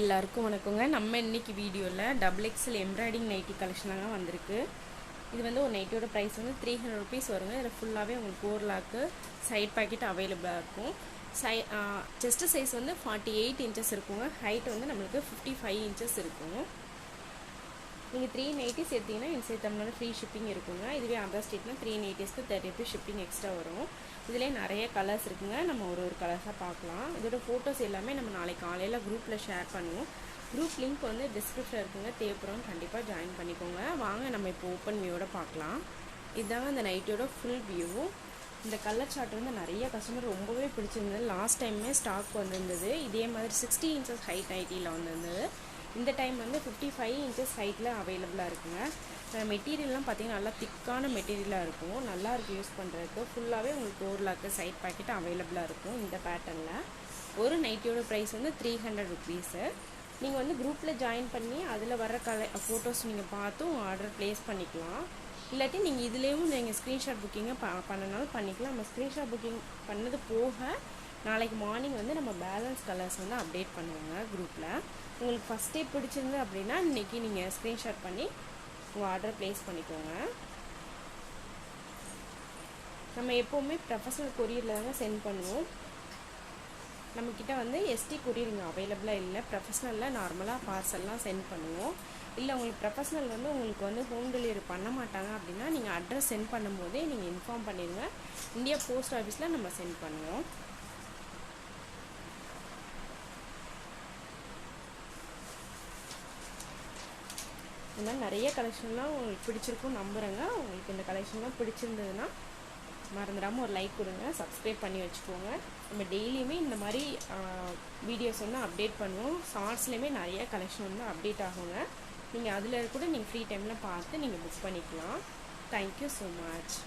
எல்லாருக்கும் வணக்கங்க. நம்ம இன்னைக்கு வீடியோவில் டபுள் எக்ஸல் எம்ப்ராய்டிங் நைட்டி கலெக்ஷனாக வந்திருக்கு. இது வந்து ஒரு நைட்டியோட ப்ரைஸ் வந்து 300 rupees வருங்க. இதில் ஃபுல்லாகவே உங்களுக்கு 4 lakh சைட் பாக்கெட் அவைலபிளாக இருக்கும். செஸ்ட் சைஸ் வந்து 48 inches இருக்குங்க. ஹைட் வந்து நம்மளுக்கு 55 inches இருக்கும். நீங்கள் 3 நைட்டிஸ் எடுத்தீங்கன்னா இன்சைட் தமிழ்நாடு ஃப்ரீ ஷிப்பிங் இருக்குங்க. இதுவே அதர் ஸ்டேட்னா 3 நைட்டிஸ்க்கு 30 rupees ஷிப்பிங் எக்ஸ்ட்ரா வரும். இதிலே நிறைய கலர்ஸ் இருக்குங்க. நம்ம ஒரு கலர்ஸாக பார்க்கலாம். இதோட ஃபோட்டோஸ் எல்லாமே நம்ம நாளைக்கு காலையில் குரூப்பில் ஷேர் பண்ணுவோம். குரூப் லிங்க் வந்து டிஸ்கிரிப்ஷன் இருக்குங்க. தேவைப்படுறோம் கண்டிப்பாக ஜாயின் பண்ணிக்கோங்க. வாங்க நம்ம இப்போ ஓப்பன் வியூவோட பார்க்கலாம். இதுதாங்க இந்த நைட்டியோட ஃபுல் வியூ. இந்த கலர் சார்ட் வந்து நிறைய கஸ்டமர் ரொம்பவே பிடிச்சிருந்தது. லாஸ்ட் டைமே ஸ்டாக் வந்திருந்தது. இதே மாதிரி 60 inches ஹைட் நைட்டியில் வந்திருந்தது. இந்த டைம் வந்து 55 inches ஹைட்டில் அவைலபிளாக இருக்குங்க. மெட்டீரியல்லாம் பார்த்தீங்கன்னா நல்லா திக்கான மெட்டீரியலாக இருக்கும். நல்லா இருக்குது யூஸ் பண்ணுறதுக்கு. ஃபுல்லாகவே உங்களுக்கு 4 lakh சைட் பாக்கெட் அவைலபிளாக இருக்கும் இந்த பேட்டர்னில். ஒரு நைட்டியோட ப்ரைஸ் வந்து 300 rupees. நீங்கள் வந்து குரூப்பில் ஜாயின் பண்ணி அதில் வர ஃபோட்டோஸ் நீங்கள் பார்த்து ஆர்டர் ப்ளேஸ் பண்ணிக்கலாம். இல்லாட்டி நீங்கள் இதுலேயும் நீங்கள் ஸ்க்ரீன்ஷாட் புக்கிங்கை பண்ணனாலும் பண்ணிக்கலாம். நம்ம ஸ்க்ரீன்ஷாட் புக்கிங் பண்ணது போக நாளைக்கு மார்னிங் வந்து நம்ம பேலன்ஸ் கலர்ஸ் வந்து அப்டேட் பண்ணுவாங்க குரூப்பில். உங்களுக்கு ஃபஸ்ட்டே பிடிச்சிருந்து அப்படின்னா இன்றைக்கி நீங்கள் ஸ்க்ரீன்ஷாட் பண்ணி உங்கள் ஆர்டர் ப்ளேஸ் பண்ணிக்கோங்க. நம்ம எப்போவுமே ப்ரொஃபஷனல் கொரியரில் தாங்க சென்ட் பண்ணுவோம். நம்மக்கிட்ட வந்து எஸ்டி கொரியர் இங்கே அவைலபிளாக இல்லை. ப்ரொஃபஷ்னலில் நார்மலாக பார்சல்லாம் சென்ட் பண்ணுவோம். இல்லை உங்களுக்கு ப்ரொஃபஷ்னல் வந்து உங்களுக்கு வந்து ஹோம் டெலிவரி பண்ண மாட்டாங்க அப்படின்னா நீங்கள் அட்ரஸ் சென்ட் பண்ணும்போதே நீங்கள் இன்ஃபார்ம் பண்ணிடுங்க. இந்தியா போஸ்ட் ஆஃபீஸில் நம்ம சென்ட் பண்ணுவோம். இந்த மாதிரி நிறைய கலெக்ஷன்லாம் உங்களுக்கு பிடிச்சிருக்கும் நம்புகிறேங்க. உங்களுக்கு இந்த கலெக்ஷன்லாம் பிடிச்சிருந்ததுன்னா மறந்துடாமல் ஒரு லைக் கொடுங்க, சப்ஸ்கிரைப் பண்ணி வச்சுக்கோங்க. நம்ம டெய்லியுமே இந்த மாதிரி வீடியோஸ் வந்து அப்டேட் பண்ணுவோம். ஷார்ட்ஸ்லேயுமே நிறைய கலெக்ஷன் வந்து அப்டேட் ஆகுங்க. நீங்கள் அதில் கூட நீங்கள் ஃப்ரீ டைமில் பார்த்து நீங்கள் புக் பண்ணிக்கலாம். Thank you so much.